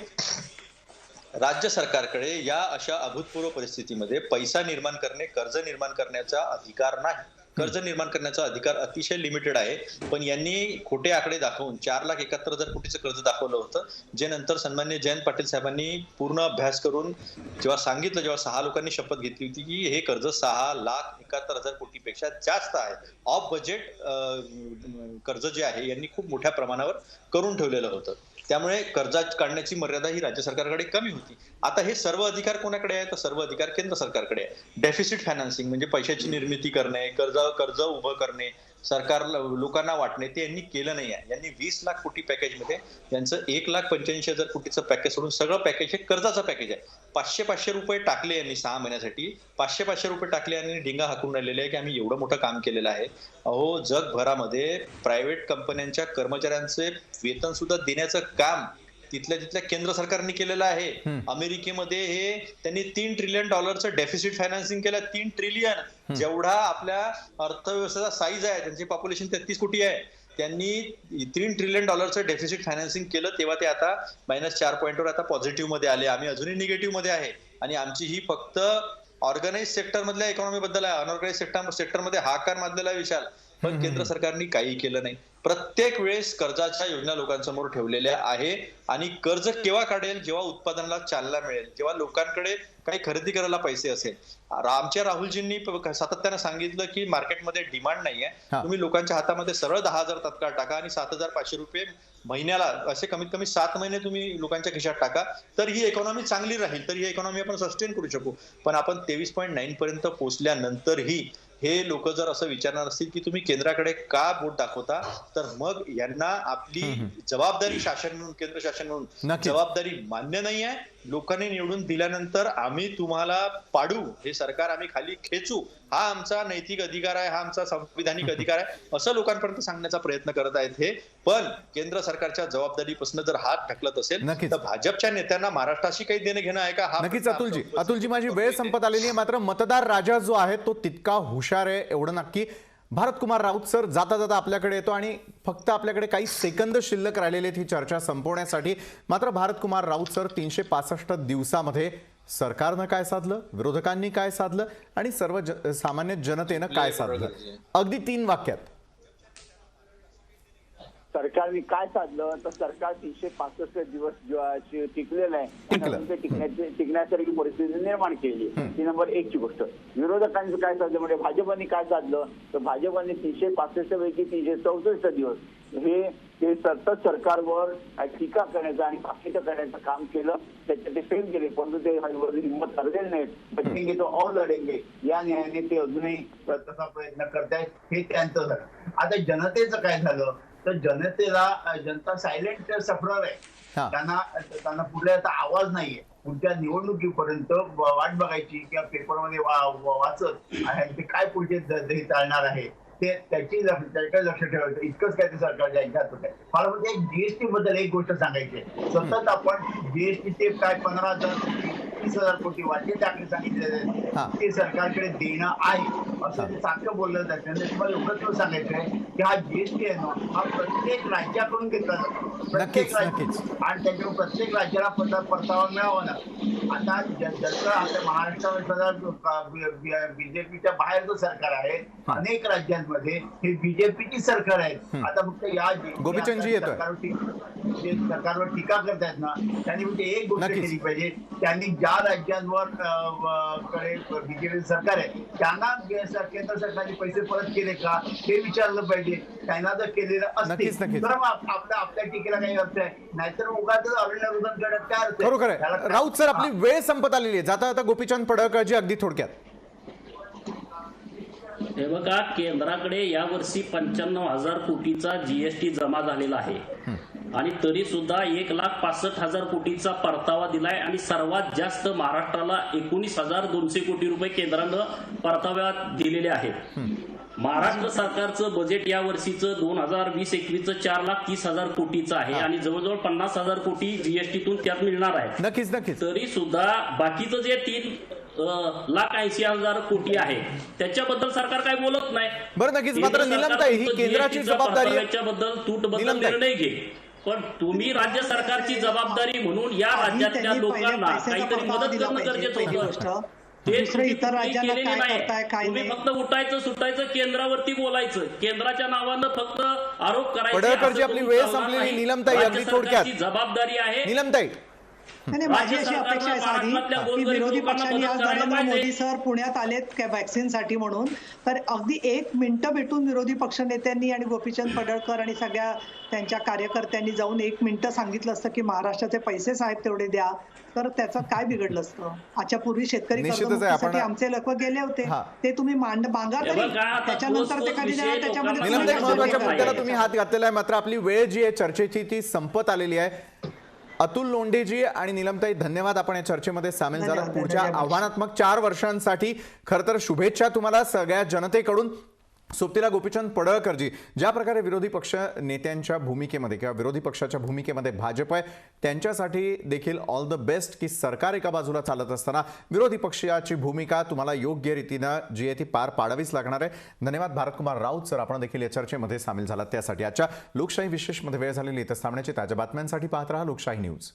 राज्य सरकारकडे या अशा अभूतपूर्व परिस्थितीमध्ये पैसा निर्माण करणे, कर्ज निर्माण करण्याचा अधिकार नाही. कर्ज निर्माण करण्याचा अधिकार अतिशय लिमिटेड आहे. पण यांनी खोटे आकडे दाखवून 4,71,000 कोटीचं कर्ज दाखवलं होतं, जे नंतर सन्माननीय जयंत पाटील साहेबांनी पूर्ण अभ्यास करून जेव्हा सांगितलं, जेव्हा 6 लोकांनी शपथ घेतली होती की हे कर्ज 6,71,000 कोटीपेक्षा जास्त आहे, ऑफ बजेट कर्ज जे आहे यांनी खूप मोठ्या प्रमाणावर करून ठेवलेलं होतं. त्यामुळे कर्ज काढण्याची मर्यादा ही राज्य सरकारकडे कमी होती. आता हे सर्व अधिकार कोणाकडे आहे? तर सर्व अधिकार केंद्र सरकारकडे आहे. डेफिसिट फायनान्सिंग म्हणजे पैशाची निर्मिती करणे, कर्ज उभं करणे, सरकार लोकांना वाटणे, ते यांनी केलं नाही आहे. यांनी 20 लाख कोटी पॅकेजमध्ये यांचं 1,85,000 कोटीचं पॅकेज सोडून सगळं पॅकेज हे कर्जाचं पॅकेज आहे. 500 रुपये टाकले यांनी 6 महिन्यासाठी, 500 रुपये टाकले आणि ढिंगा हाकून राहिलेले आहे की आम्ही एवढं मोठं काम केलेलं आहे. अहो, जगभरामध्ये प्रायव्हेट कंपन्यांच्या कर्मचाऱ्यांचे वेतन सुद्धा देण्याचं काम तिथल्या केंद्र सरकारने केलेलं आहे. अमेरिकेमध्ये हे त्यांनी $3 ट्रिलियन डेफिसिट फायनान्सिंग केलं. 3 ट्रिलियन जेवढा आपल्या अर्थव्यवस्थेचा साईज आहे, त्यांची पॉप्युलेशन 33 कोटी आहे, त्यांनी $3 ट्रिलियन डेफिसिट फायनान्सिंग केलं. तेव्हा ते आता -4 पॉईंटवर आता पॉझिटिव्ह मध्ये आले. आम्ही अजूनही निगेटिव्ह मध्ये आहे आणि आमची ही फक्त ऑर्गनाइज सेक्टर मधल्या इकॉनॉमी बद्दल आहे. अनऑर्गनाइज सेक्टरमध्ये हाकार माजलेला आहे विशाल, पण केंद्र सरकारने काही केलं नाही. प्रत्येक वेळेस कर्जाच्या योजना लोकांसमोर ठेवलेल्या आहे आणि कर्ज केव्हा काढेल? जेव्हा उत्पादनाला चालना मिळेल, जेव्हा लोकांकडे काही खरेदी करायला पैसे असेल. आमच्या राहुलजींनी सातत्यानं सांगितलं की मार्केटमध्ये डिमांड नाहीये, तुम्ही लोकांच्या हातामध्ये सरळ 10,000 तत्काळ टाका आणि 7,500 रुपये महिन्याला असे कमीत कमी 7 महिने तुम्ही लोकांच्या खिशात टाका, तर ही इकॉनॉमी चांगली राहील, तर ही इकॉनॉमी आपण सस्टेन करू शकू. पण आपण 23.9 पर्यंत पोहोचल्यानंतरही हे लोक जर असं विचारणार असतील की तुम्ही केंद्राकडे का बोट दाखवता, तर मग यांना आपली जबाबदारी शासन म्हणून, केंद्र शासन म्हणून जबाबदारी मान्य नाही आहे. लोकांनी निवडून दिल्यानंतर आम्ही तुम्हाला पाडू, हे सरकार आम्ही खाली खेचू, हा आमचा नैतिक अधिकार आहे, हा आमचा संविधानिक अधिकार आहे, असं लोकांपर्यंत सांगण्याचा प्रयत्न करत आहेत हे. पण केंद्र सरकारच्या जबाबदारीपासून जर हात ढकलत असेल तर भाजपच्या नेत्यांना महाराष्ट्राशी काही देणं घेणं आहे का? हा नक्कीच अतुलजी माझी वेळ संपत आलेली आहे. मात्र मतदार राजा जो आहे तो तितका हुशार आहे एवढं नक्की. भारत कुमार राऊत सर जाता जाता आपल्याकडे येतो आणि फक्त आपल्याकडे काही सेकंद शिल्लक राहिलेले आहेत ही चर्चा संपवण्यासाठी. मात्र भारत कुमार राऊत सर 365 दिवसामध्ये सरकारनं काय साधलं, विरोधकांनी काय साधलं आणि सामान्य जनतेनं काय साधलं, अगदी 3 वाक्यात. सरकारने काय साधलं तर सरकार 365 दिवस टिकलेलं आहे, टिकण्यासारखी परिस्थिती निर्माण केली. ही नंबर 1 ची गोष्ट. विरोधकांचं काय साधलं म्हणजे भाजपाने काय साधलं तर भाजपाने 365 पैकी 364 दिवस हे सतत सरकारवर टीका करण्याचं आणि बाकीचं करण्याचं काम केलं. त्याच्यात ते फेल केले, परंतु ते हिंमत करलेले नाहीत. बचेंगे तो और लढेंगे या न्यायाने ते अजूनही तसा प्रयत्न करतायत. हे त्यांचं झालं. आता जनतेचं काय झालं तर जनता सायलेंट सफरर आहे. त्यांना पुढे आता आवाज नाहीये. पुढच्या निवडणुकीपर्यंत वाट बघायची किंवा पेपरमध्ये वाचत ते काय पुढचे चालणार आहे ते त्याच्याकडे लक्ष ठेवायचं. इतकंच काय ते सरकारच्या ऐकत होत आहे. मला म्हणजे जीएसटी बद्दल एक गोष्ट सांगायची आहे. सतत आपण जीएसटीचे काय 15,000-30,000 कोटी वाटले टाकले सांगितलेले ते सरकारकडे देणं आहे असं ते सारखं बोललं जातं. तुम्हाला एवढंच सांगायचं आहे की हा जीएसटी आहे ना हा प्रत्येक राज्याकडून घेतला जातो. प्रत्येक राज्य आणि त्याच्यावर प्रत्येक राज्याला परतावा मिळावा ना. आता जसं आता महाराष्ट्रामध्ये बीजेपीच्या बाहेरचं सरकार आहे, अनेक राज्यांमध्ये हे बीजेपीची सरकार आहे. आता फक्त या सरकारवर टीका करतायत ना त्यांनी म्हणजे एक गोष्ट केली पाहिजे. त्यांनी ज्या राज्यांवर बीजेपी सरकार आहे त्यांना केंद्र सरकारने पैसे परत केले का हे विचारलं पाहिजे. त्यांना जर केलेलं असतील तर आपल्या टीकेला काही अर्थ आहे, नाहीतर उगाच अरुण करत काय अर्थ आहे. राऊत सर आपली वेळ संपत आलेली आहे. जाता गोपीचंद पडळकरजी अगदी थोडक्यात. हे बघा, केंद्राकडे यावर्षी 95,000 कोटीचा जीएसटी जमा झालेला आहे आणि तरी सुद्धा 1,65,000 कोटीचा परतावा दिलाय आणि सर्वात जास्त महाराष्ट्राला 19,200 कोटी रुपये केंद्रानं परताव्यात दिलेले आहेत. महाराष्ट्र सरकारचं बजेट या वर्षीचं 2020-21 4,30,000 कोटीचं आहे आणि जवळजवळ 50,000 कोटी जीएसटीतून त्यात मिळणार आहे. नक्कीच तरी सुद्धा बाकीचं जे 3,80,000 कोटी आहे त्याच्याबद्दल सरकार काय बोलत नाही. बरं नक्कीच. मात्र निलमताई ही केंद्राची जबाबदारी याच्याबद्दल तूटबद्दल निर्णय घे, पण तुम्ही राज्य सरकारची जबाबदारी म्हणून या राज्यातल्या लोकांना काहीतरी मदत करणं गरजेचं होतं. ते केलेले नाही. तुम्ही फक्त उठायचं सुटायचं केंद्रावरती बोलायचं, केंद्राच्या नावानं फक्त आरोप करायचे. आपली वेळ संपलेली. निलमताई अगदी थोडक्यात. जबाबदारी आहे निलमताई. माझी अशी अपेक्षा आहे साधी की विरोधी पक्षांनी आज नरेंद्र मोदी सर पुण्यात आलेत व्हॅक्सिनसाठी म्हणून, तर अगदी 1 मिनिटं भेटून विरोधी पक्ष नेत्यांनी आणि गोपीचंद पडळकर आणि सगळ्या त्यांच्या कार्यकर्त्यांनी जाऊन 1 मिनिटं सांगितलं असतं की महाराष्ट्राच्या पैसे साहेब तेवढे द्या, तर त्याचं काय बिघडलं असतं. आजच्या पूर्वी शेतकरी कर्जमुक्तीसाठी आमचे लोक गेले होते, ते तुम्ही मागा तरी, त्याच्यानंतर ते कधी द्या त्याच्यामध्ये तुम्ही हात घातलेला आहे. मात्र आपली वेळ जी आहे चर्चेची ती संपत आलेली आहे. अतुल लोंढेजी आणि निलमताई धन्यवाद, आपण या चर्चेमध्ये सामील झालात. पुढच्या आव्हानात्मक 4 वर्षांसाठी खरं तर शुभेच्छा तुम्हाला सगळ्या जनतेकडून. सोबतीला गोपीचंद पडळकरजी, ज्या प्रकारे विरोधी पक्ष नेत्यांच्या भूमिकेमध्ये किंवा विरोधी पक्षाच्या भूमिकेमध्ये भाजप आहे त्यांच्यासाठी देखील ऑल द बेस्ट की सरकार एका बाजूला चालत असताना विरोधी पक्षाची भूमिका तुम्हाला योग्य रीतीनं जी आहे ती पार पाडावीच लागणार आहे. धन्यवाद भारत कुमार राऊत सर, आपण देखील या चर्चेमध्ये सामील झालात त्यासाठी. आजच्या लोकशाही विशेषमध्ये वेळ झालेली इथं थांबण्याची. ताज्या बातम्यांसाठी पाहत रहा लोकशाही न्यूज.